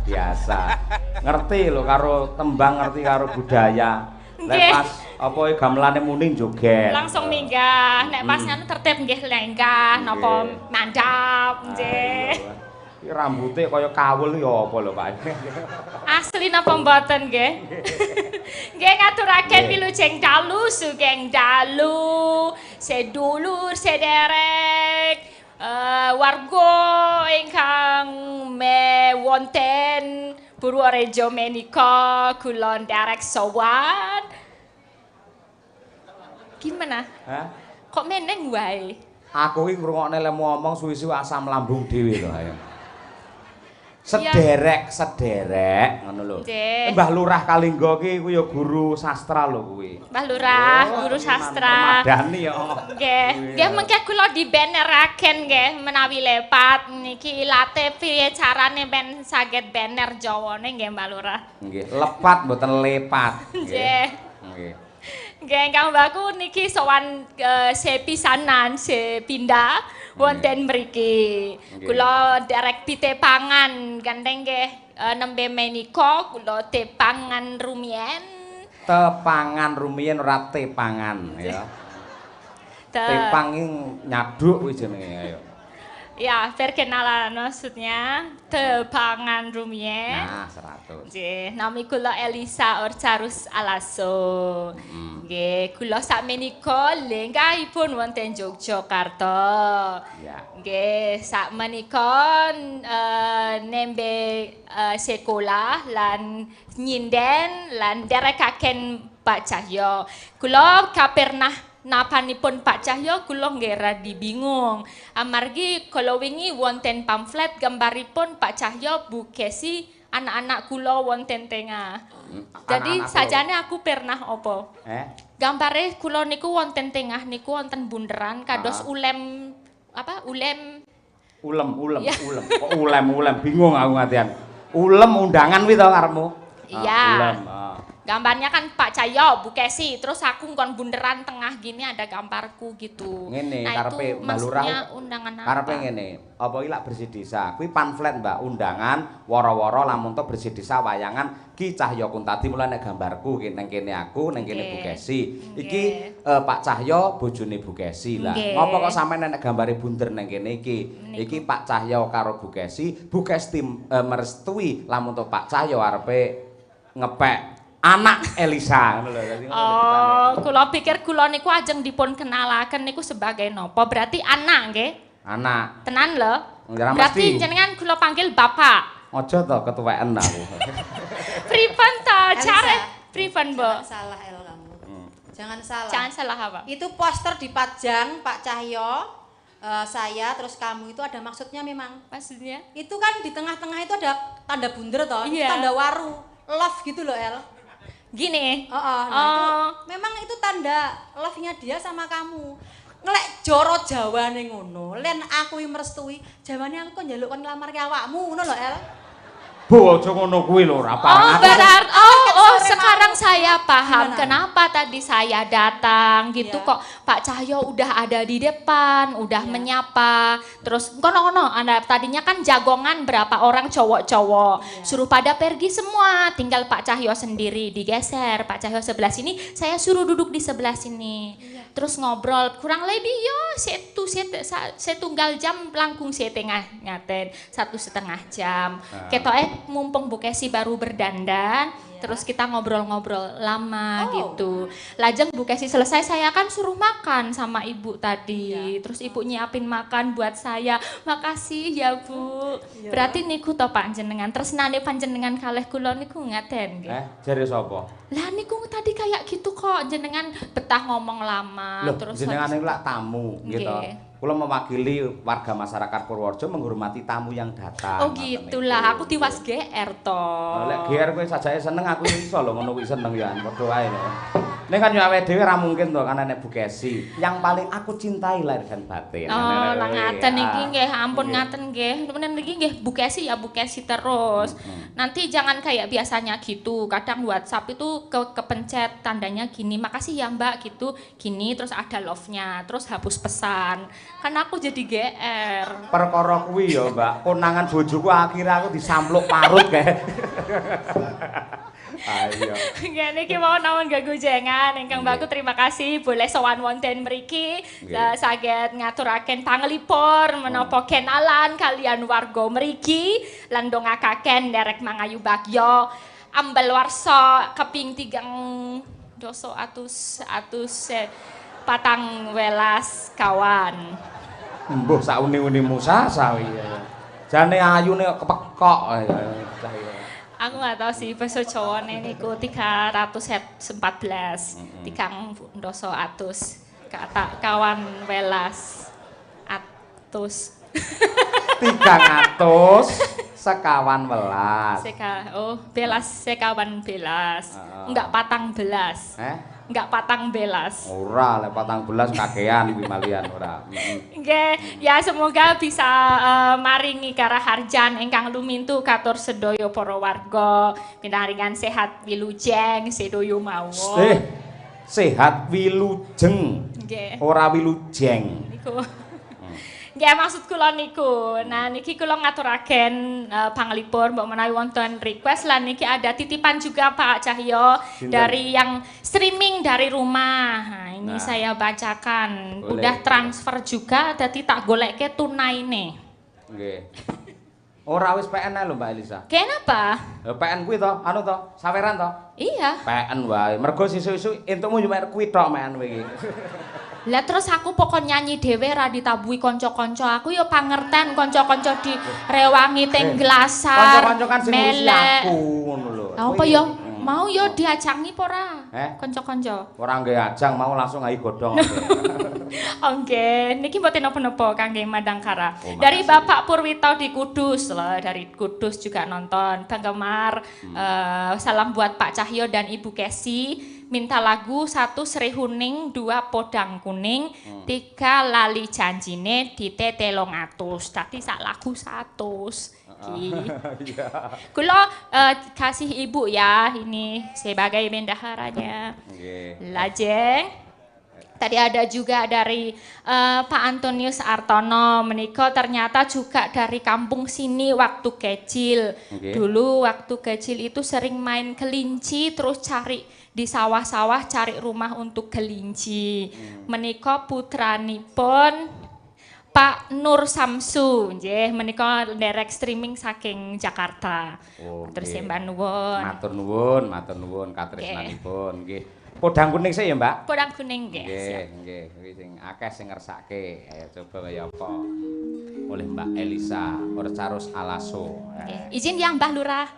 biasa. Ngerti lho karo tembang, ngerti karo budaya. Lek pas apa gamelane muni joget. Langsung minggah. Nek pas ngono tertib nggih lenggah napa mandap nggih. Iki rambuté kaya kawul ya apa lho Pak? Asli napa mboten nggih? Nggih ngaturaken wilujeng dalu sugeng dalu sedulur sederek warga ingkang wonten Purworejo menika kula nderek sowan. Gimana? Hah? Kok meneng wae? Aku iki ngrungokne lemu ngomong suwi-suwi asam lambung dhewe lho ayo. Sederek ngono lho. Mbah Lurah Kalingga ki kuwi ya guru sastra lho kuwi. Mbah Lurah, guru sastra. Madani ya. Nggih, nggih mengke kula dibeneraken nggih menawi lepat niki ilate piye carane ben saged bener Jawane nggih Mbah Lurah. Nggih, lepat mboten lepat. Nggih. Nggih. Nggih, Kang Mbahku niki sowan sepisanan sepindah wonten mriki. Kula derek pitepangan gandeng nggih nembe menika kula tepangan rumien. Tepangan rumien ora tepangan ya. Tepang iki nyaduk kuwi jenenge ayo. Ya, perkenalan maksudnya tepangan rumien. Nah, 100. Nggih, nami kula Elisa Orcarus Alaso. Nggih, kula sakmenika lenggahipun wonten Yogyakarta. Ya. Nggih, sakmenika nembe sekolah lan nyinden lan derekaken Pak Cahyo. Kula kapernah napanipun Pak Cahyo kula nggih radi bingung. Amargi kala wingi wonten pamflet gambaripun Pak Cahyo bukesi anak-anak kula wonten tengah. Jadi sajane aku pernah apa? Gambare kula niku wonten tengah niku wonten bunderan kados ulem apa? Ulem. Kok ulem bingung aku ngatian. Ulem undangan kuwi to karepmu? Iya. Ulem. Gambarnya kan Pak Cahyo, Bu Kesi, terus aku kon bunderan tengah gini ada gambarku gitu. Ngene nah, karepe Mbak Lurah undangan apa? Karepe ngene, apa iki lak bersih desa. Kuwi pamflet Mbak, undangan woro-woro lamun to bersih desa wayangan Ki Cahyo Kuntadi mulane gambarku ning kene aku, ning kene Bu Kesi. Iki Pak Cahyo bojone Bu Kesi lah. Ngopo kok sampeyan nek gambare bunder ning kene iki? Iki Pak Cahyo karo Bu Kesi merestui lamun to Pak Cahyo arepe ngepek anak Elisa ngono lho dadi ngono. Oh, kula pikir kula niku ajeng dipun kenalaken niku sebagai nopo? Berarti anak nggih? Anak. Tenan lho. Berarti jenengan kula panggil Bapak. Aja to ketuweken aku. Pripun to? Care pripun, Mbok? Salah El kamu. Jangan salah. Jangan salah apa? Itu poster dipajang Pak Cahyo, saya terus kamu itu ada maksudnya memang. Maksudnya? Itu kan di tengah-tengah itu ada tanda bunder toh, Iya. tanda waru, love gitu loh El. Gini. Nah itu memang itu tanda love-nya dia sama kamu. Ngelek joro Jawane ngono, len aku yang merestui, Jawane aku kok njaluk kon nglamar ke awakmu ngono lho El. Bu aja ngono kuwi lho ora Oh, berarti sekarang saya paham kenapa tadi saya datang gitu kok Pak Cahyo udah ada di depan, udah menyapa. Terus kono-kono Anda tadinya kan jagongan berapa orang cowok-cowok. Suruh pada pergi semua, tinggal Pak Cahyo sendiri digeser. Pak Cahyo sebelah sini, saya suruh duduk di sebelah sini. Terus ngobrol kurang lebih yo setunggal jam langkung setengah ngaten 1,5 jam. Ketoke mumpung Bu Kesi baru berdandan, terus kita ngobrol-ngobrol lama gitu. Lajeng Bu Kesi selesai, saya kan suruh makan sama ibu tadi. Terus ibu nyiapin makan buat saya. Makasih ya Bu. Berarti niku to panjenengan tresnane panjenengan kalih kula niku ngaten nggih. Jare sapa? Lah niku tadi kayak gitu kok jenengan betah ngomong lama. Loh, terus jenengan niku lak tamu gitu. Kula mewakili warga masyarakat Purworejo menghormati tamu yang datang. Oh gitulah, aku tiwas GR to. Lek GR kowe sajake seneng aku iso lho ngono kuwi seneng ya padha wae lho. Nek kan yo awake dhewe ra mungkin to kan nek Bu Kesi. Yang paling aku cintai lahir dan batin. Oh, lah ngaten iki nggih, ampun ngaten nggih. Temenan iki nggih Bu Kesi ya Bu Kesi terus. Nanti jangan kayak biasanya gitu. Kadang WhatsApp itu kepencet tandanya gini, makasih ya Mbak gitu. Gini terus ada love-nya, terus hapus pesan. Kan aku jadi GR. Perkara kuwi ya, Mbak. Konangan bojoku akhirnya aku disampluk parut kae. Ayo. Nggih niki mau namun gagujengan ingkang baku terima kasih boleh sowan wonten mriki saged ngaturaken panglipur menapa kenalan kalian warga mriki lan dongakaken nderek mangayu bagya ambel warsa keping 3 doso atus patang welas kawan. Mbuh sak uni-unimu sawi. Jane ayune kepekok. Aku nggak tahu sih bahasa Jawa niku 314 tikang doso atus kata kawan welas atus 300 sekawan welas. Belas sekawan belas. Enggak patang belas. Enggak patang belas. Ora, lek patang belas kakean kuwi malian ora. Nggih, ya semoga bisa maringi karaharjan ingkang lumintu katur sedaya para warga pinaringan sehat wilujeng sedaya mawon. Sehat wilujeng. Nggih. Ora wilujeng. Niku. Nggih maksud kula niku. Nah niki kula ngaturaken panglipur mbok menawi wonten request lan niki ada titipan juga Pak Cahyo dari yang streaming dari rumah. Nah, ini saya bacakan. Boleh. Udah transfer juga dadi tak golekke tunaine. Nggih. Ora wis PN ae lho Mbak Elisa. Kenapa? PN kuwi to, anu to, saweran to. Iya. PN wae. Mergo sesuk-esuk entukmu yo mek kuwi tok men iki. Lah terus aku pokok nyanyi dhewe ra ditabuhi kanca-kanca. Aku ya pangerten kanca-kanca direwangi teng glasar. Kanca-kanca kan sing ngurusi aku ngono lho. Apa ya? Mau ya diajangi apa ora? Kanca-kanca. Ora nggih ajang mau langsung ayi godhong. Oke, niki mboten napa-napa kangge Madangkara. Dari Bapak Purwito di Kudus loh, dari Kudus juga nonton. Penggemar salam buat Pak Cahyo dan Ibu Kesi. Minta lagu 1 Sri Huning, 2 Podang Kuning, 3 Lali Janjine di T300. Tadi sak lagu 100. Kula kasih Ibu ya ini sebagai bendaharanya. Lajeng. Tadi ada juga dari Pak Antonius Artono, menika ternyata juga dari kampung sini waktu kecil. Dulu waktu kecil itu sering main kelinci terus cari di sawah-sawah cari rumah untuk kelinci. Menika putranipun Pak Nur Samsu, nggih menika nderek streaming saking Jakarta. Terus mbak nuwun. Matur nuwun katresnanipun nggih. Podang kuning sih ya, Mbak? Podang kuning nggih. Nggih, kuwi sing akeh sing ngersake. Ayo coba kaya apa. Oleh Mbak Elisa Orcarus Alaso. Izin ya Mbah Lurah.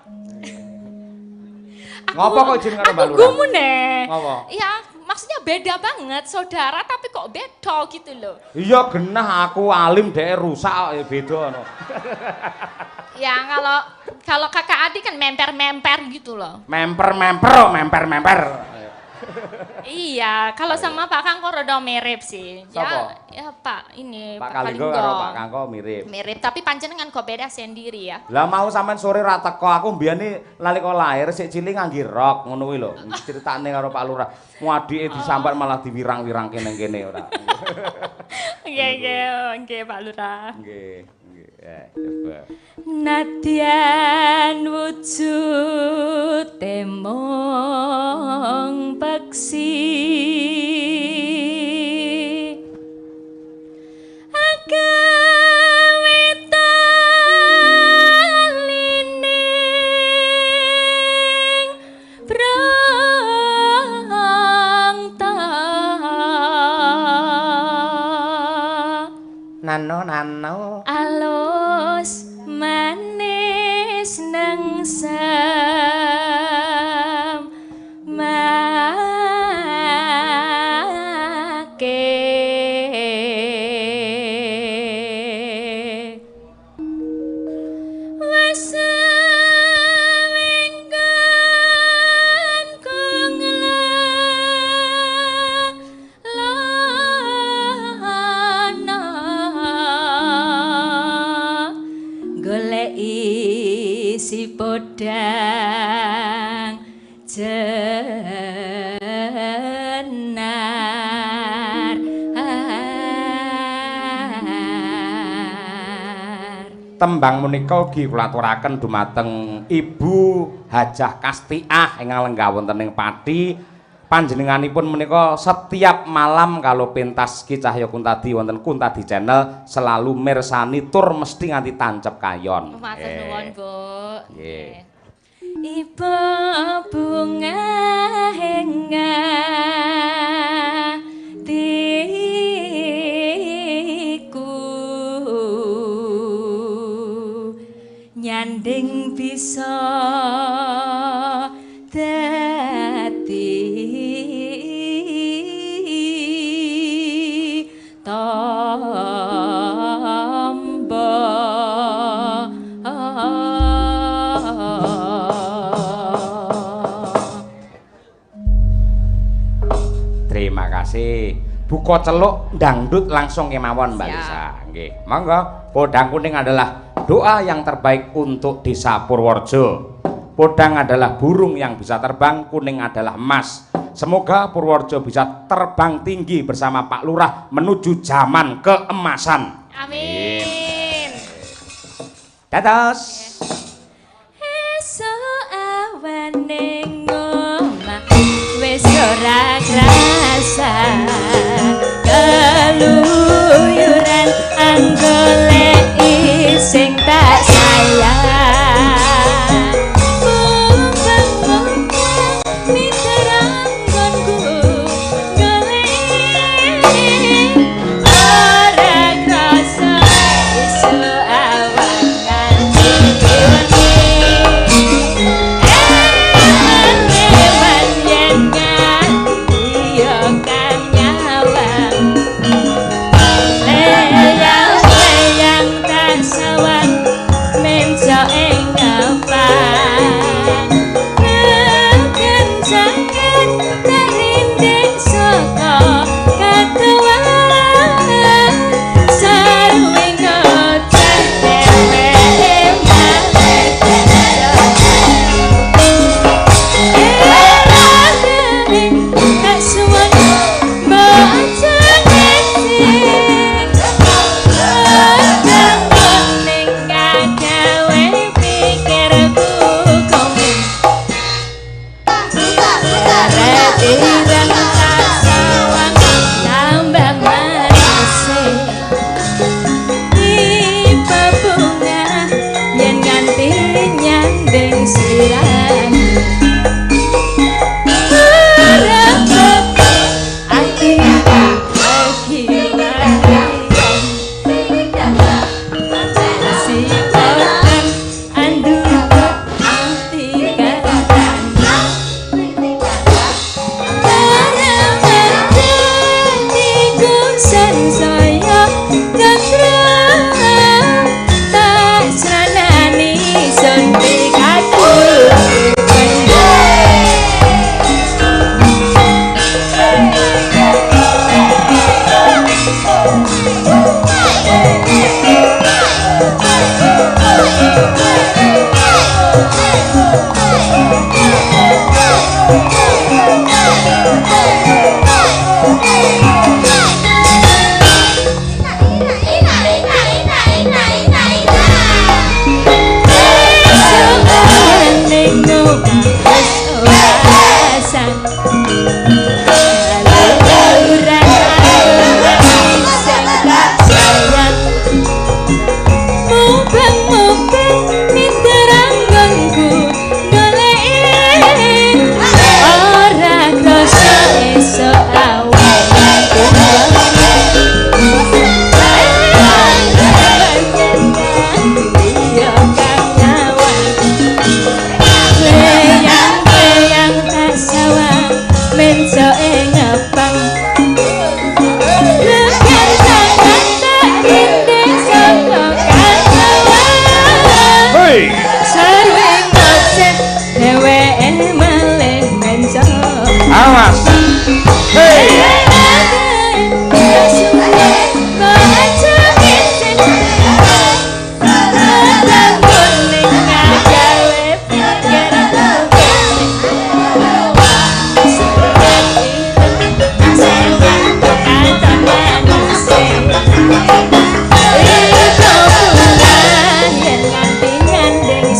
Ngopo kok izin karo Mbak Lurah? Aku gumun nih. Ngopo? Iya, maksudnya beda banget saudara tapi kok beda gitu loh. Iya genah aku alim dhek rusak beda no. Ya kalau kakak adik kan memper gitu loh. Memper. Iya, kalau sama Pak Kangko rada mirip sih. Ya Pak ini Pak Kalinggo karo Pak Kangko mirip. Mirip, tapi panjenengan kok beda sendiri ya. Lah mau sampean sore ra teko aku mbiyane nalika lahir sik cilik ngangge rok ngono kuwi lho. Critane karo Pak Lurah. Mu adike disambar malah diwirang-wirangke ning kene ora. Nggih Pak Lurah. Nggih. Coba. Nadyan wujud temong peksi agawe talining prangta nano alus manis nang goleki si podang jenar. Tembang menika ugi kula aturaken dumateng Ibu Hajah Kastiah ingkang lenggah wonten ing Pati. Panjenenganipun menika setiap malam kalau pentas Ki Cahya Kuntadi wonten Kuntadi Channel selalu mirsani tur mesti nganti tancep kayon. Matur nuwun, Bu. Nggih. Ibu bunga hengatiku nyanding bisa dadi tombo. Terima kasih. Buka celuk dangdut langsung kemawon Mbak Lisa. Nggih. Monggo, podang kuning adalah doa yang terbaik untuk Desa Purworejo. Podang adalah burung yang bisa terbang, kuning adalah emas. Semoga Purworejo bisa terbang tinggi bersama Pak Lurah menuju zaman keemasan. Amin. Dados. Esuk awane ngomah wis ora krasa keluyuran anggoleki sing tak sayang.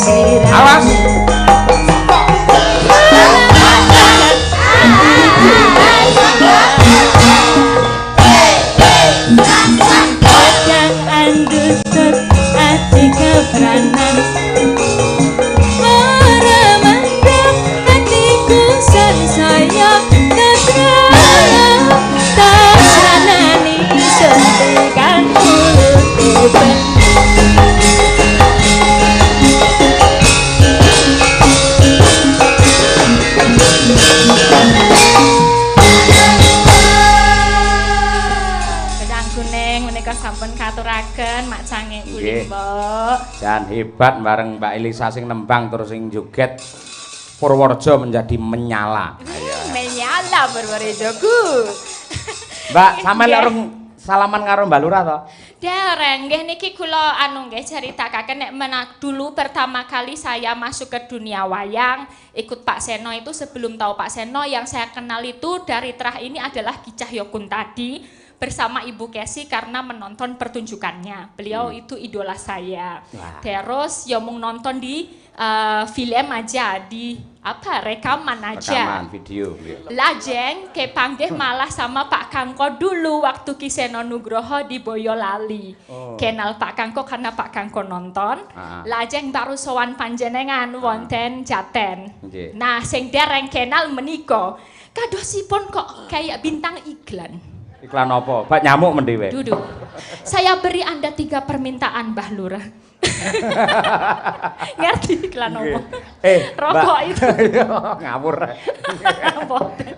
Awas. Yang andusut ati kebranan ora mandang hatiku sansaya ketrang tahanani suntikan mulut sampun katuraken mak cange Nggih. kuli mbok. Jan hebat bareng Mbak Elisa sing nembang terus sing joget Purworejo menjadi menyala. Menyala Purworejoku. Mbak, sampean Nggih. urung salaman karo Mbak Lurah to? Dereng, nggih niki kula nggih ceritakaken nek dulu pertama kali saya masuk ke dunia wayang, ikut Pak Seno itu sebelum tahu Pak Seno yang saya kenal itu dari terah ini adalah Ki Cahyokun tadi bersama Ibu Kesi karena menonton pertunjukannya. Beliau itu idola saya. Wah. Terus ya mung nonton di film aja di rekaman aja. Rekaman video beliau. Lajeng ke panggih malah sama Pak Kangko dulu waktu Ki Seno Nugroho di Boyolali. Kenal Pak Kangko karena Pak Kangko nonton. Lajeng baru sowan panjenengan wonten Jaten. Nggih. Nah, sing dereng kenal menika kadosipun kok kayak bintang iklan. Iklan apa? Pak nyamuk mendewe. Duduk. Saya beri Anda 3 permintaan, Mbah Lurah. Ngerti iklan apa? Rokok Mbak. itu. Ngawur.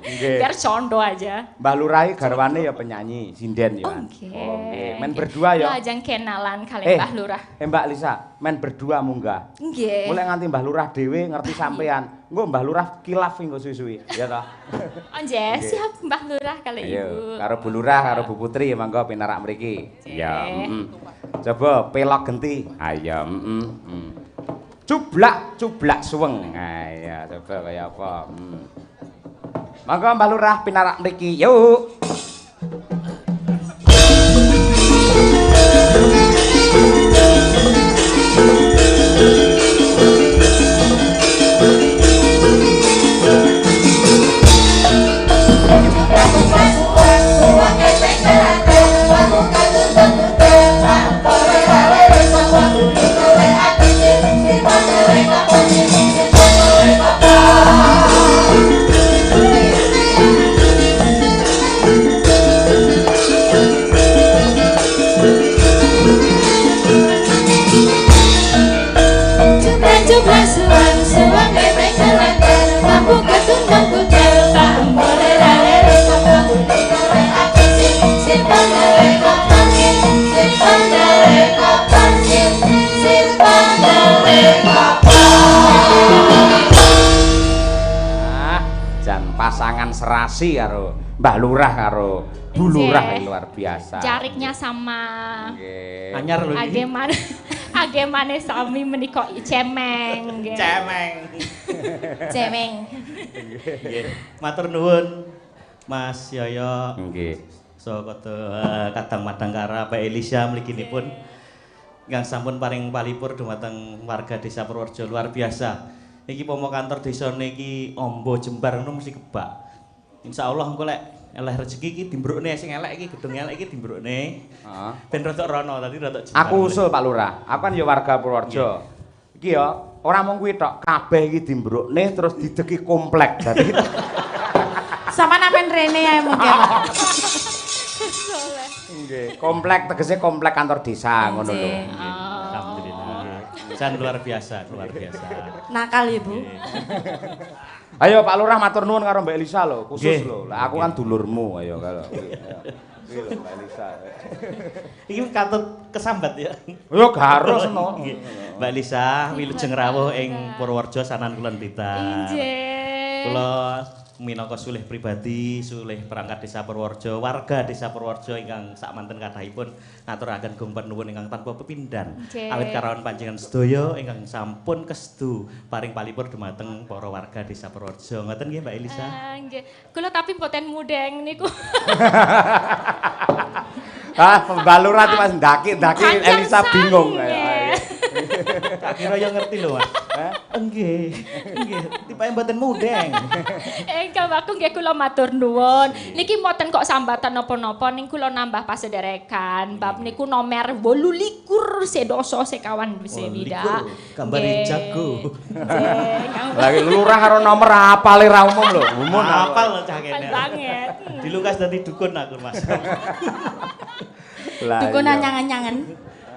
Nggih. Biar condo aja. Mbah Lurah garwane ya penyanyi, sinden ya. Oke. Nggih. Men berdua ya. Lajeng kenalan kali Mbah Lurah. Mbak Lisa, men berdua munggah. Nggih. Mulai nganti Mbah Lurah dhewe ngerti sampean. Engko Mbah Lurah kilaf engko suwi-suwi, ya toh. Oh nggih, siap Mbah Lurah kali Ibu. Ayo, karo Bu Lurah karo Bu Putri mangga pinarak mriki. Ya, Coba pelok genti. Ayo, Cublak suweng. Ayo, coba kaya apa. Mangga Mbah Lurah pinarak mriki. Yuk. Jumlah suang geprek selengker mampu ketumbang kucel tak boleh rale simpan dari kapan simpan dari kapan simpan dari kapan Jan pasangan serasi karo Mbah Lurah karo Bu Lurah luar biasa. Jariknya sama. Nggih. Anyar lho iki. Agemane sami menika cemeng. Nggih. Cemeng. Nggih. Matur nuwun Mas Yoyo. Nggih. Saka kadang madangkara Pak Elisa mliginipun ingkang sampun paring palipur dumateng warga Desa Purworejo luar biasa. Iki pomo kantor desa niki Ombo Jembar ngono mesti kebak. Insyaallah engko lek eleh rezeki iki dimbrukne sing elek iki gedung elek iki dimbrukne. Heeh. Ben rodok rono tadi rodok Jembar. Aku usul Pak Lurah, aku kan ya warga Purworejo. Iki ya ora mung kuwi tok, kabeh iki dimbrukne terus dideki komplek. Dadi Sama namen rene ae mungkin. nggih, komplek tegese komplek kantor desa ngono lho. Alhamdulillah. Jan luar biasa, luar biasa. Nakal ya, Bu. Ayo Pak Lurah matur nuwun karo Mbak Elisa lho, khusus Nggih. lho. Lah aku kan dulurmu ayo kalau. Kuwi lho Mbak Elisa. Iki katut kesambat ya. Yo garus no. Nggih. Mbak Lisa, wilujeng rawuh ing Purworejo sanan kula Blitar. Injih. Kula minangka sulih pribadi, sulih perangkat Desa Purworejo, warga Desa Purworejo ingkang sakmanten kathahipun ngaturaken gungpen nuwun ingkang tanpa pepindhan. Nggih. Awit karawan panjenengan sedaya ingkang sampun kestu paring palipur dumateng para warga Desa Purworejo. Ngoten nggih Mbak Elisa. Nggih. Kula tapi mboten mudeng niku. Mbak Lurah itu Mas ndaki Panjang Elisa sang, bingung nggih. kayak. Tak kira yo ngerti lho, Mas. Nggih. Nggih, tipake mboten mudeng. Enggal aku nggih kula matur nuwun. Niki mboten kok sambatan napa-napa ning kula nambah pasederekan. Bab niku nomer 28 sedasa sekawan sewida. Gambare jago. Lagi lurah karo nomor apale ra umum lho. Umum Apal cah kene. Banget. Dilukas dadi dukun aku, Mas. Dukun anyang-anyangan.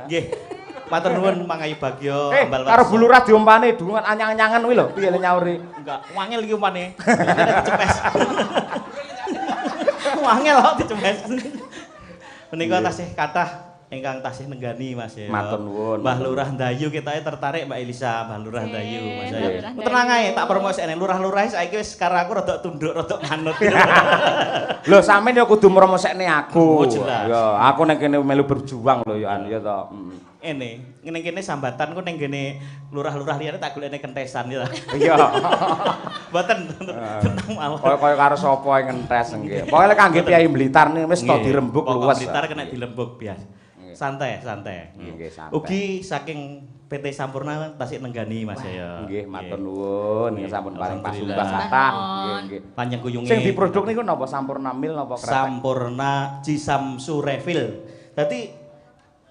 Nggih. Matur nuwun Mang Ayu Bagyo ambal karo Bu Lurah diompane dungan anyang-anyangan kuwi lho, piye le nyauri? Enggak, wangel iki umpane. Dicepes. Wangel kok dicepes. Menika tasih kathah ingkang tasih nenggani Mas ya. Matur nuwun. Mbah Lurah Ndayu kita tertarik Mbak Elisa, Mbah Lurah Ndayu Mas ya. Lurah Ndayu. Tenang ae, tak promosine lurah-lurah saiki wis karo aku rada tunduk, rada manut. Lho sampean ya kudu mromosekne aku. Oh, jelas. Ya, aku nek kene melu berjuang lho ya ya to. Ene, ngene kene sambatan ku ning gene lurah-lurah liyane tak golekne kentesan ya. Iya. Mboten tenang mawon. Kaya karo sapa yang ngentes nggih. Pokoke kangge piyai Blitar nih wis to dirembuk luwes. Blitar kena dilembuk biasa. Santai, santai. Nggih, santai. Ugi saking PT Sampurna tasik nenggani Mas ya. Nggih, matur nuwun. Nggih sampun paring Alhamdulillah. pasukan kathah. Nggih, nggih. Panjang kuyunge. Sing diproduk niku napa Sampurna Mil napa Kretek? Sampurna Cisamsu Refill. Dadi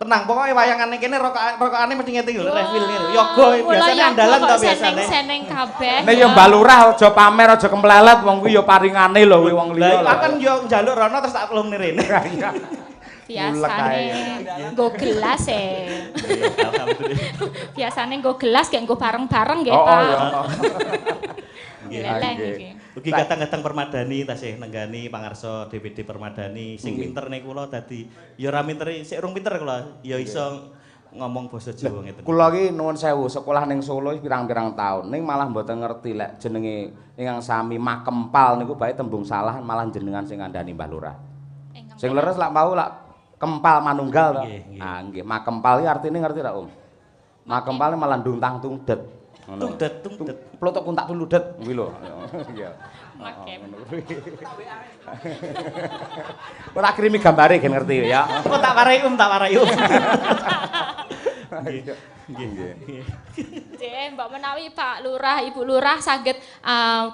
tenang pokoknya wayangan kene rokokane mesti ngeti lho refill niku. Yoga biasane andalan to biasane. Seneng kabeh. Nek ya Mbak Lurah aja pamer aja kemplelet wong kuwi ya paringane lho kuwi wong liya. Lah kan yo njaluk rono terus tak pelung rene. Biasane nggo gelas Alhamdulillah. Biasane nggo gelas gek nggo bareng-bareng nggih, Oh, Pak. iya. Leleng Nggih. iki. Ugi kadang-kadang Permadani tasih nenggani pangarsa DPD Permadani sing pinter nek kula dadi ya ora pinter sik urung pinter kula ya iso ngomong basa Jawa ngeten. Kula iki nuwun sewu sekolah ning Solo pirang-pirang taun ning malah mboten ngerti lek jenenge ingkang sami Makempal niku bae tembung salah malah jenengan sing ngandani Mbah Lurah. Sing leres lak mau lak Kempal manunggal to. Nggih, nggih. Ah nggih, Makempal iki artine ngerti ra Om? Makempal malah ndungtang tungdet. Ngono. Tungdet. Plotok kuntak tuludet kuwi lho. Iya. Makem. Ora kirimi gambare gen ngerti ya. Oh tak warai tak warai Nggih. Nggih. Mbak menawi Pak Lurah, Ibu Lurah saged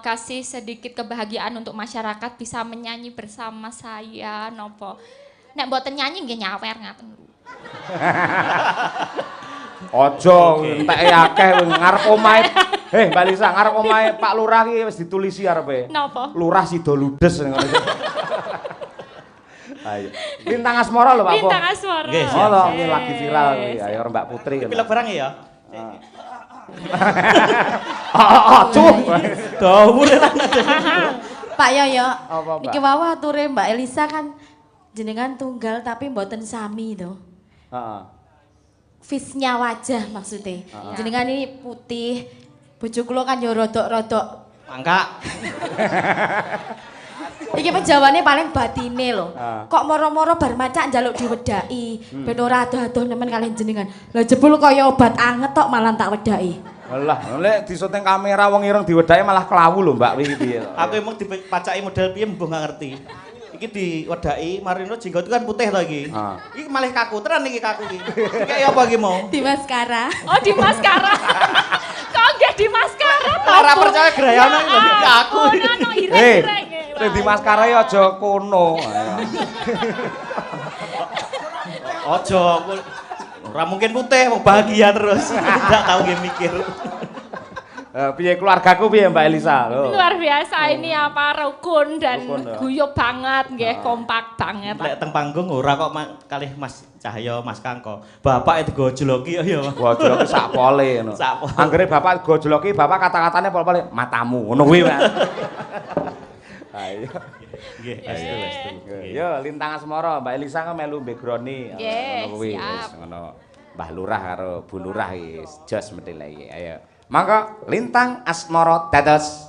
kasih sedikit kebahagiaan untuk masyarakat bisa menyanyi bersama saya nopo. Nek mboten nyanyi nggih nyawer ngaten. Aja enteke akeh ngarep omahe. Mbak Lisa, ngarep omahe Pak Lurah iki wis ditulisi arepe. Napa? Lurah sida ludes ngono. Ayo. Lintang Asmara lho Pak Po. Bintang Asmara. Nggih, Oh, lho, ini lagi viral kuwi. Ayo Mbak Putri. Pilek barang ya. Aduh. Dawur lah. Pak Yoyo, Apa, Mbak? niki wawa ature Mbak Elisa kan jenengan tunggal tapi mboten sami to. Heeh. Face-nya wajah maksudnya. Jenengan ini putih, bojo kula kan yo rodok-rodok. Mangka. Iki penjawane paling batine lho. Ah. Kok moro-moro bar macak njaluk diwedaki, ben ora adoh-adoh nemen kalian jenengan. Lah jebul kaya obat anget tok malah tak wedaki. Alah, lek disyuting kamera wong ireng diwedaki malah klawu lho Mbak kuwi piye. Aku emang dipacaki model piye mbuh gak ngerti. Iki diwedaki marino jenggot kan putih to iki. Ah. Iki malah kaku tenan iki kaku iki. Iki apa iki mau? Di maskara. Oh di maskara. Kok nggih di maskara? Ora percaya grayane lho aku. Ono ireng-ireng. Sing di maskara ya aja kono. Ojo, ora mungkin putih, mau bahagia terus. Enggak tahu nggih mikir. Piye keluargaku piye Mbak Elisa? Lho. Luar biasa ini apa rukun dan Rukun, ya. guyub banget nggih, kompak banget. Lek teng panggung ora kok kalih Mas Cahyo, Mas Kangko. Bapak itu gojloki ya. Gojloki sak pole ngono. Sak pole. Anggere bapak gojloki, bapak kata-katane pol-pole matamu ngono kuwi. Ayo. Nggih, astu. Yo Lintang Asmara, Mbak Elisa kan melu background-e. Nggih, Ngono kuwi siap. wis ngono. Mbah Lurah karo Bu Lurah iki jos metile iki. Ayo. Mangga Lintang Asmara dados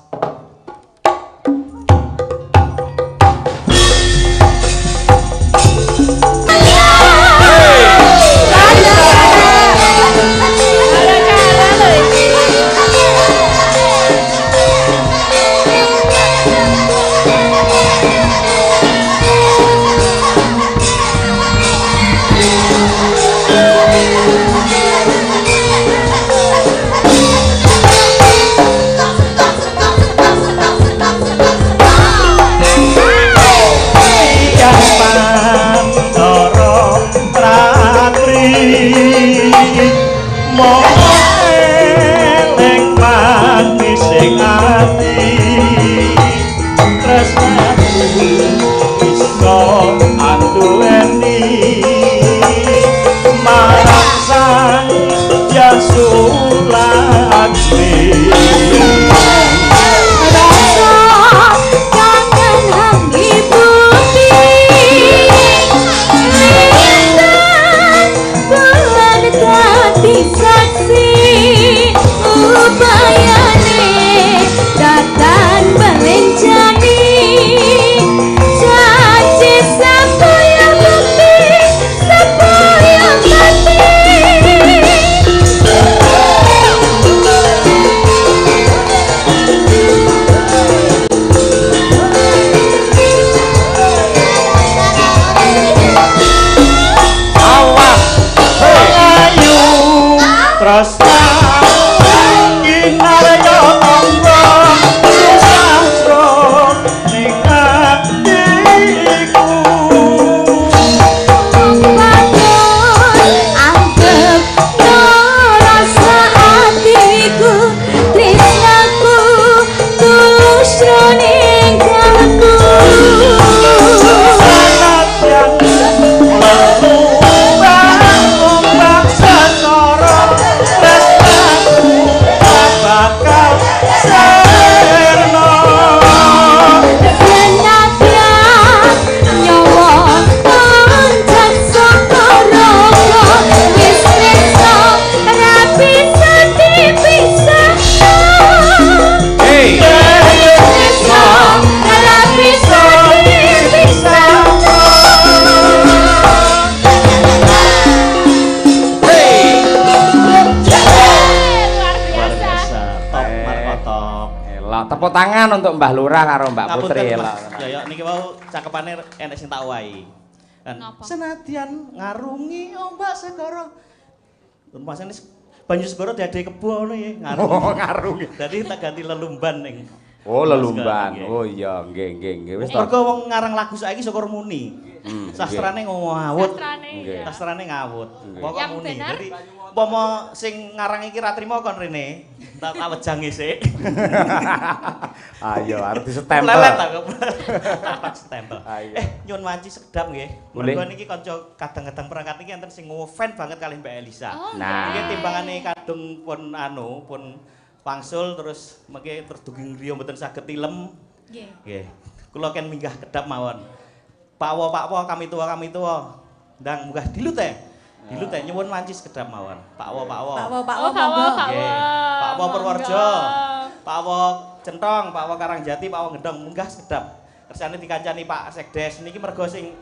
tepuk tangan untuk Mbah Lurah karo Mbak Ngapunten, Putri lho. Mas. Ya ya niki wau cakepane enek sing tak wahi. Kan Napa? senadyan ngarungi ombak segara. Masane banyu segara diadhe kebo ngono ya ngarungi. Oh, ngarungi. Dadi tak ganti lelumban ning. Oh, lelumban. Nggih. Oh iya, nggih. Wis to. Mergo wong ngarang lagu saiki syukur muni. Sastrane ngawut. Nggih. Sastrane ngawut. Pokok Yang muni. benar. Dadi umpama sing ngarang iki ra trimo kon rene, tak wejange sik. Ayo, arep disestempel. Lelet aku. Tak stempel. Ayo. Nyuwun wanci sekedap nggih. Boleh. Mergo niki kanca kadang-kadang perangkat niki enten sing ngefan banget kalih Mbak Elisa. Nah. Nggih timbangane kadung pun wangsul terus mengke terus dugi griya mboten saged tilem. Nggih. Nggih. Kula ken minggah kedap mawon. Pak Wo, kami tua. Ndang munggah dilut teh. Dilut teh nyuwun wanci sekedap mawon. Pak Wo. Pak Wo, Oh, monggo. Nggih. Pak Wo Purworejo. Pak Wo Centong, Pak Wo Karangjati, Pak Wo Gendong munggah sekedap. Kersane dikancani Pak Sekdes niki mergo sing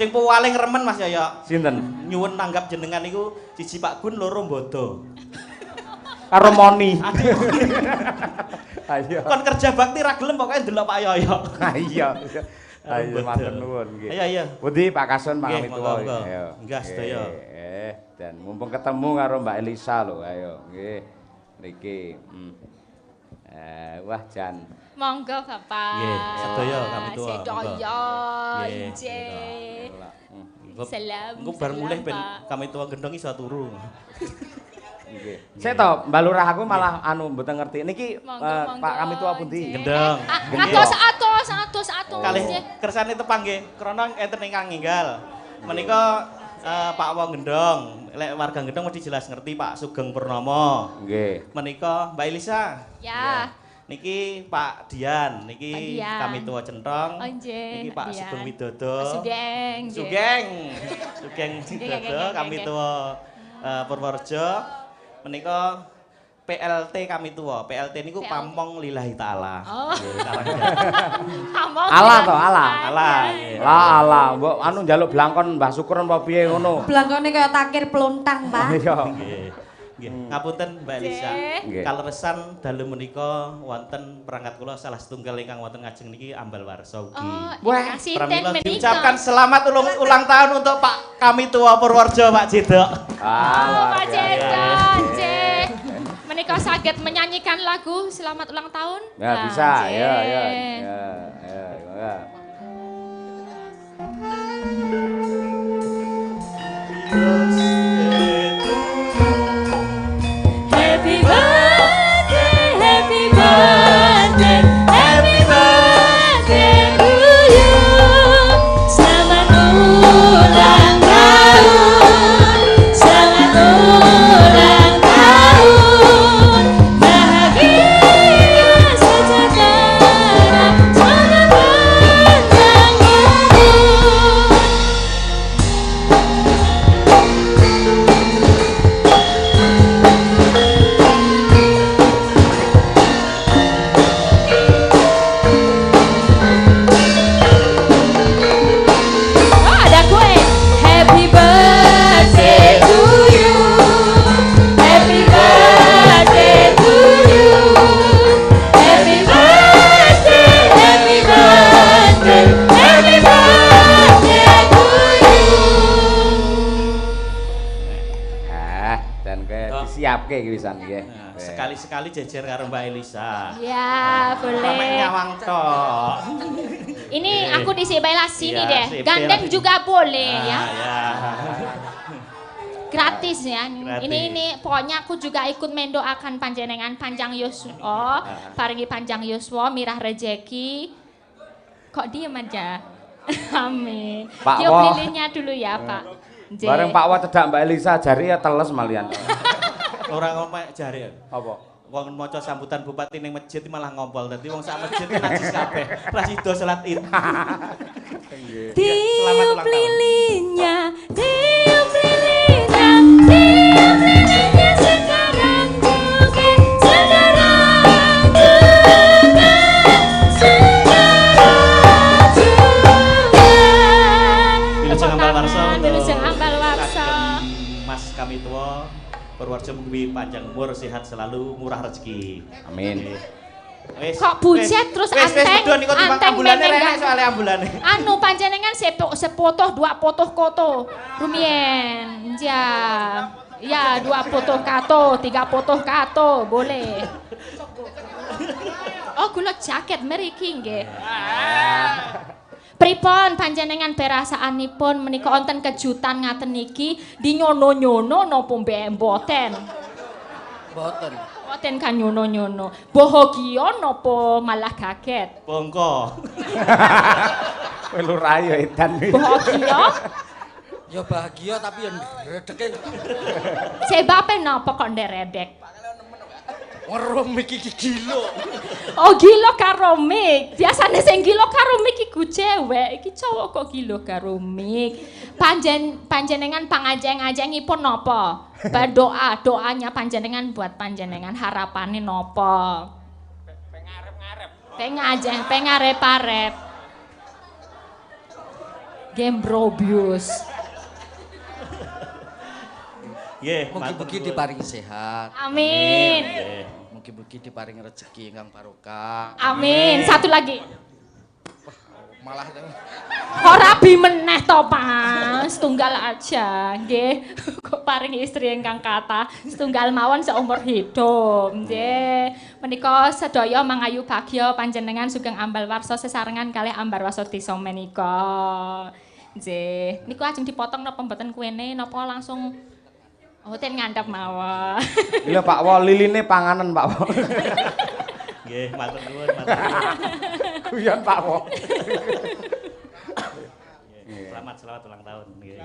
paling remen Mas Yoyo. Sinten? Nyuwun tanggap jenengan niku siji Pak Gun loro Mbodo. Karo Moni. Aduh, Ayo. kon kerja bakti ra gelem pokoke ndelok Pak Yoyo. Ayo. Ayo Betul. matur nuwun nggih. Iya. Budi Pak Kasun Pak Nggih, Kami Tua. monggo. Ayo. Enggak, sedaya. Dan mumpung ketemu karo Mbak Elisa lho, ayo nggih. Niki. Wah Jan. Monggo Bapak. Nggih, sedaya Kami Tua, Sedaya. Nggih, Nggih. Salam. Engko bar mulih ben Pak. Kami Tua Gendong iso turu. Nggih. Sik to, Mbak Lurah aku malah mboten ngerti. Niki Monggo, Pak Kami Tua pundi? nggih. Gendong. Atos. Kalih nggih. kersane tepang nggih, krana enten ingkang ninggal. Menika Pak Wong Gendong, lek warga Gendong mesti jelas ngerti Pak Sugeng Purnomo. Nggih. Menika Mbak Elisa. Ya. Niki Pak Dian, Pak niki Dian. Kami Tua Centong. Oh, nggih, Niki Pak Dian. Sugeng Widodo. Sugeng. nggih. Sugeng Widodo, nggih, Kami nggih. Tua Purworejo. Menika PLT Kami Tua. PLT niku PLT. Pampong Lillahi Ta'ala. Oh. Nggih, Karangjati. Among Allah to, Allah. Allah. nggih. Lah, mbok njaluk blangkon Mbah Syukur apa piye ngono. Blangkone kaya takir pelontang, Pak. Iya. Nggih. Ngapunten Mbak Elisa. Nggih. Kaleresan dalu menika wonten perangkat kula salah setunggal ingkang wonten ngajeng niki Ambal Warsa ugi. Oh, Wah, kasih Pramila ten diucapkan selamat ulang tahun untuk Pak Kami Tua Purworejo Pak Jedok. Oh, Pak luar biasa. Jedon, nggih. Menika saged menyanyikan lagu selamat ulang tahun? Ya Nah, bisa, nggih. ya. Happy birthday, happy birthday, happy birthday to you. Selamat ulang tahun, selamat ulang tahun. Bahagia sejahtera, semoga panjang umur. Oh, ada kue. Happy birthday to you. Happy birthday to you. Happy birthday, happy birthday, happy birthday to you. Dan kayak disiapke iki wisan nggih. Nah, sekali-sekali jejer karo Mbak Elisa. Ya, Sampai boleh. nyawang tok. Ini aku di sebelah sini Iya, deh. sipil. Gandeng juga boleh ya. Ya. Gratis ya. Gratis. Ini pokoknya aku juga ikut mendoakan panjenengan panjang yuswa, paringi panjang yuswa, mirah rejeki. Kok diem aja? Amin. Pak Tiup Woh. lilinnya dulu ya, Pak. Nggih. Bareng Pak Wa cedak Mbak Elisa jari ya teles malian. Orang ngomong jare. Apa? Wong maca sambutan bupati ning masjid malah ngompol. Dadi wong sak masjid najis kabeh. Ra sida salat Id. Selamat Tiup ulang tahun. lilinnya, tiup lilinnya, tiup lilinnya sekarang juga, sekarang juga, sekarang juga. Wilujeng Ambal Warsa. Wilujeng Ambal Warsa. Kagem Mas Kami Tua Purworejo mugi panjang umur, sehat selalu, murah rezeki. Amin. Wis. Kok bujet terus anteng, anteng meneng soalnya ambulane. Anu panjenengan sepotoh dua potoh koto rumien ya 2 potoh kato 3 potoh kato boleh. Oh gula jaket mriki nggih. Pripun panjenengan perasaanipun menika wonten kejutan ngaten niki dinyono-nyono napa mboten? Mboten. Mboten kan nyono-nyono. Bahagia napa malah kaget? Bongko. Kowe lurah ya edan. Bahagia? Ya bahagia tapi yang redeke Sebabe napa kok nderedek? ngerum iki gila. Oh gila karo mik. Biasane sing gila karo mik iku cewek, iki cowok kok gila karo mik. Panjenengan pangajeng-ajengipun napa? Doanya panjenengan buat panjenengan harapane napa? Pengarep-ngarep. Pengarep-arep. Gembrobius. Nggih, Mugi-mugi diparingi sehat. Amin. Nggih. Mugi-mugi diparingi rezeki ingkang barokah. Amin. Satu lagi. Malah Ora bi meneh to, Mas. Tunggal aja, nggih. Kok paring istri ingkang kathah, setunggal mawon seumur hidup, nggih. Menika sedaya mangayu bagya panjenengan sugeng ambal warsa sesarengan kalih ambar warsa desa menika. Nggih. Niku ajeng dipotong napa mboten kuwene napa langsung ten ngandhap mawon. Iya Pak Wo, liline panganan Pak Wo. Nggih, matur nuwun, matur nuwun. Guyon Pak Wo. Selamat ulang tahun nggih.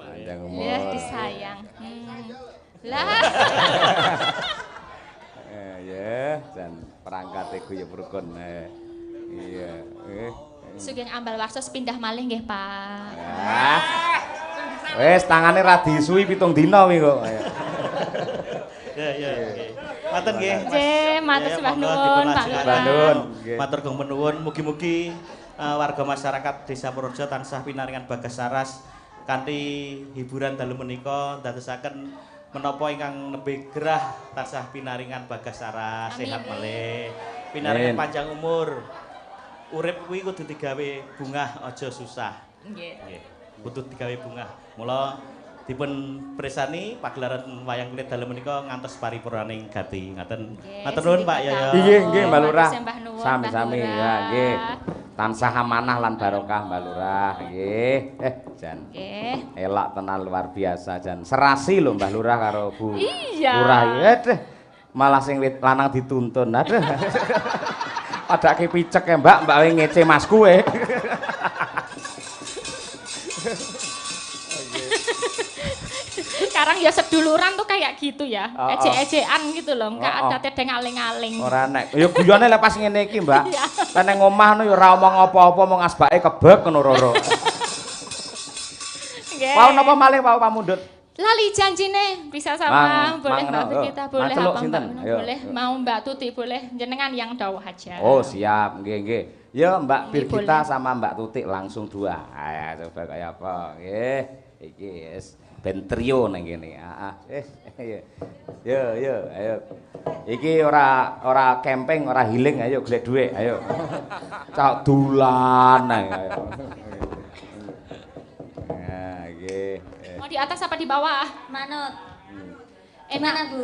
Panjang umur. Ya disayang. Lah. Ya, jan perangkate guyub rukun. Iya, Sugeng ambal warsa pindah malih nggih, Pak. Ah. Wis tangane ra diisuhi 7 dina kuwi kok. Ya, nggih. Matur nggih. Nggih, matur sembah nuwun, Pak Lurah. Matur gong menuwun, mugi-mugi warga masyarakat Desa Purworejo tansah pinaringan bagas saras kanthi hiburan dalu menika dadosaken menapa ingkang nembe gerah tansah pinaringan bagas saras sehat malih pinaringan panjang umur. Urip kuwi kudu digawe bungah aja susah. Nggih. Nggih, kudu digawe bungah. Mula dipun presani pagelaran wayang kulit dalu menika ngantos paripurnaning gati. Ngaten. Matur nuwun Pak Yoyo. Nggih, Mbak Lurah. Sembah nuwun, Sami-sami Mbak Lurah. ya, nggih. Tansah amanah lan barokah Mbak Lurah, nggih. Jan. Nggih. Elak tenan luar biasa jan. Serasi lho Mbah Lurah karo Bu Iya. Lurah. Aduh. Malah sing lanang dituntun. Aduh. Padake picek ya Mbak we ngece masku we. Sekarang ya seduluran tuh kayak gitu ya. Ejek-ejekan gitu loh, enggak ada tedeng aling-aling. Ora nek. Ya guyone lek pas ngene iki, Mbak. Iya. Lah ning omah no ya ora omong apa-apa, mung asbake kebek ngono roro. Nggih. Wau napa malih wau pamundhut? Lali janjine bisa sama boleh Mbak kita boleh Manceluk apa sinten? Mbak Ayo. boleh mau Mbak Tuti boleh jenengan yang dawuh aja. Oh, siap. Nggih, nggih. Ya Mbak Nggih, Birgita boleh. sama Mbak Tuti langsung dua. Ayo coba kaya apa. Nggih. Iki wis ben trio nang kene. Heeh. Yo, ayo. Iki ora camping, ora healing, ayo golek dhuwit, ayo. Cak dulan ayo. Nah, nggih. Mau di atas apa di bawah? Manut. Enak Bu?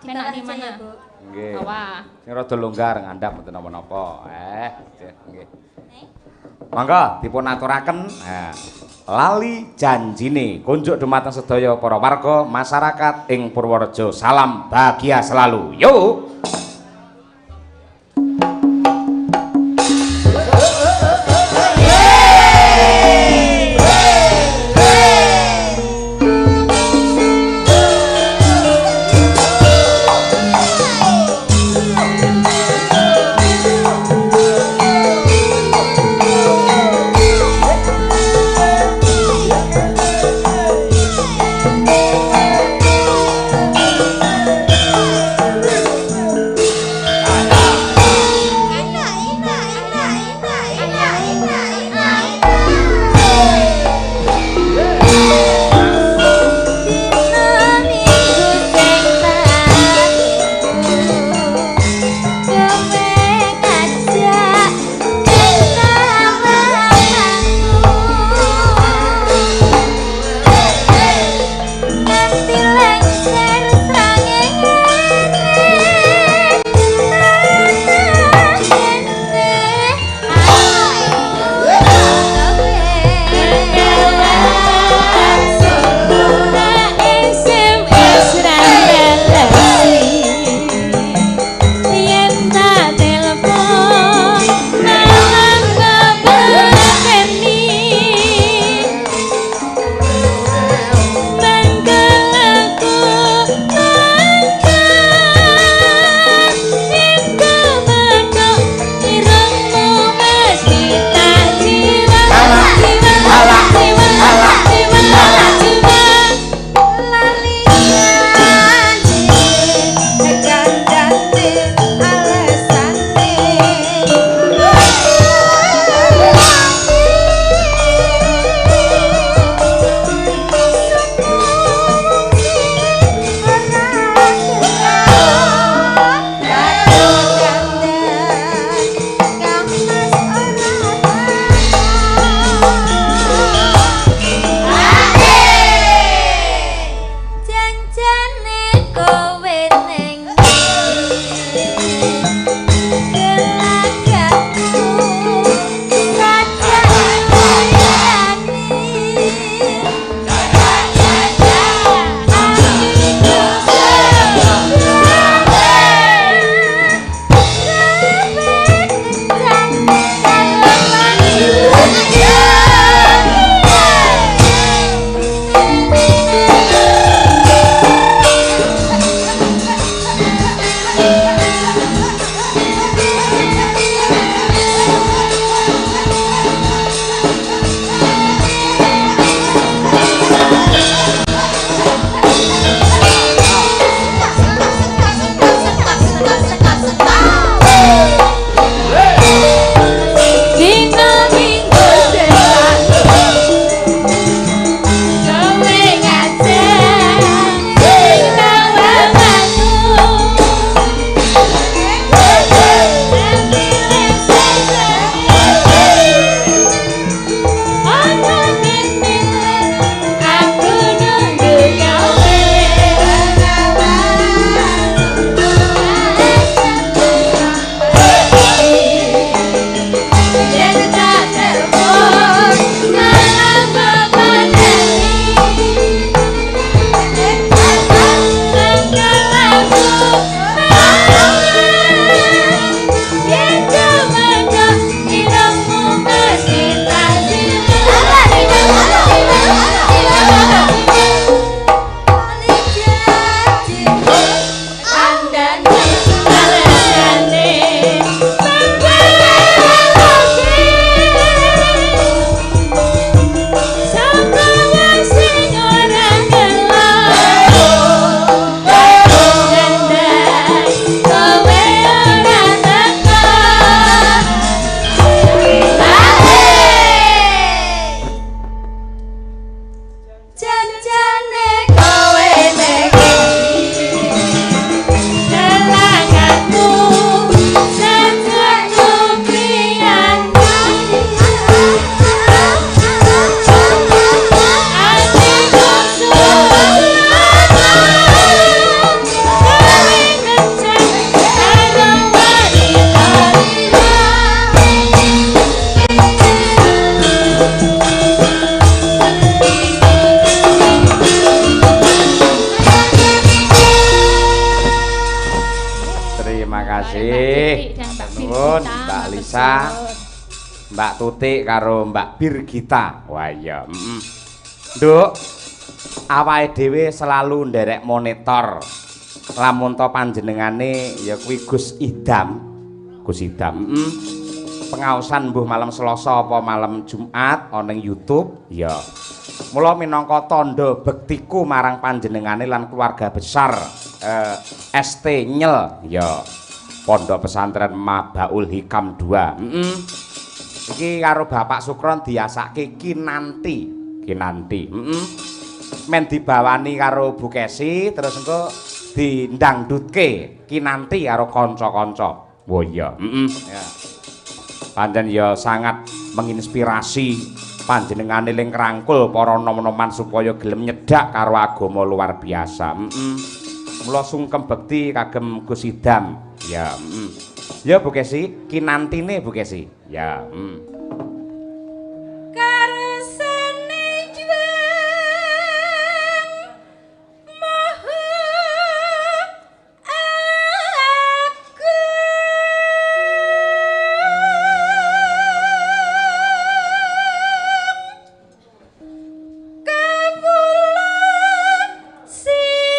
Enak di mana? Bu? Nggih. Bawah. Sing rada longgar ngandhap mboten napa-napa. Nggih. Mangga dipun aturaken lali janjine kunjuk dumateng sedaya para warga masyarakat ing Purworejo. Salam bahagia selalu. Yuk. kasih. Dan Mbak Nuwun, Birgita, Mbak matur Lisa, suwun. Mbak Tutik karo Mbak Birgita. Wah iya, Nduk, awake dhewe selalu nderek monitor. Lamun to panjenengane ya kuwi Gus Idam. Gus Idam, pengaosan mbuh malam Selasa apa malam Jumat ana ning YouTube, ya. Mula minangka tandha bektiku marang panjenengane lan keluarga besar ST Nyel, ya. Pondok Pesantren Mabaul Hikam 2. Iki karo Bapak Sukron diasake Kinanti. Men dibawani karo Bu Kesi terus engko dindangdutke Kinanti karo kanca-kanca. Oh iya, ya. Pancen ya sangat menginspirasi panjenengane ling ngrangkul para nom-noman supaya gelem nyedak karo agama luar biasa. Mula sungkem bekti kagem Gus Idam. Ya, Ya Bu Kesi, Kinantine Bu Kesi. Ya, Karsane juang moho aku kawula sinden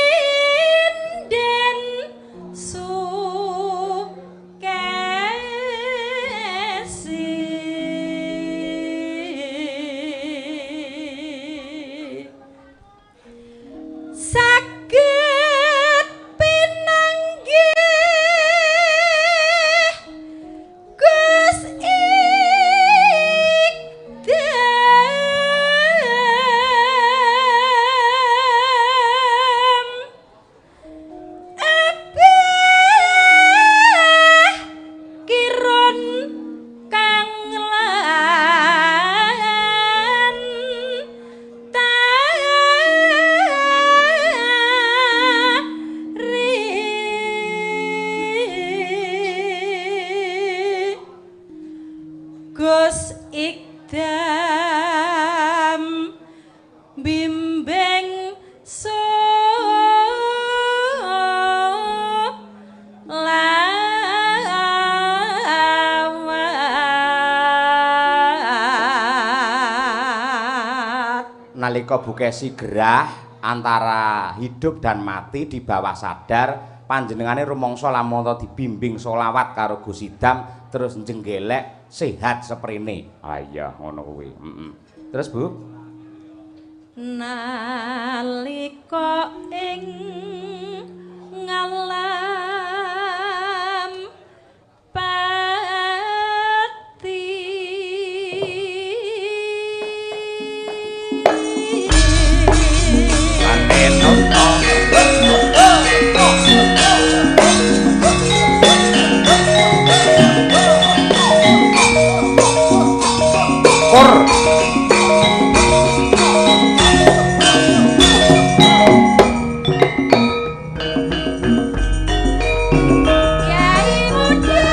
saged pinanggih Gus Idam ebeh kiron kang lan Gus Idam bimbing solawat. nalika Bu Kesi gerah antara hidup dan mati di bawah sadar, panjenengane rumangsa lamun dibimbing selawat karo Gus Idam terus njenggelek sehat seprene. Ah iya ngono kuwi. Terus Bu? Nalika ing ngalam pati Kyai muda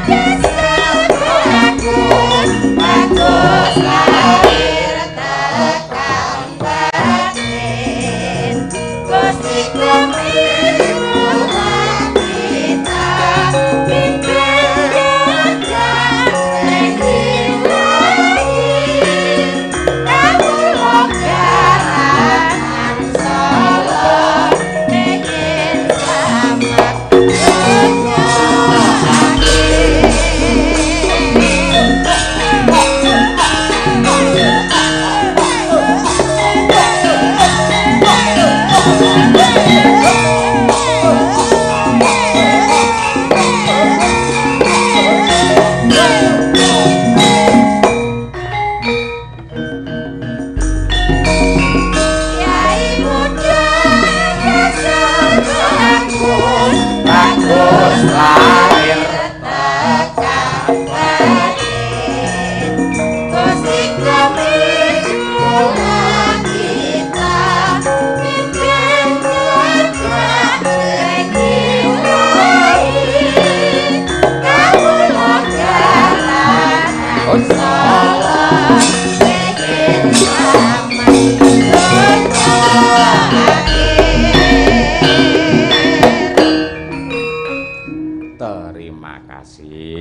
desa bagus bagus lahir tekan batin Gusti kemiluan kita pimpin jalan ilahi kawula garangan Solo ingin selamat Kyai muda desa bagus bagus lahir tekan batin Gusti kemiluan kita pimpin jalan ilahi kawula garangan Solo ingin selamat kasih.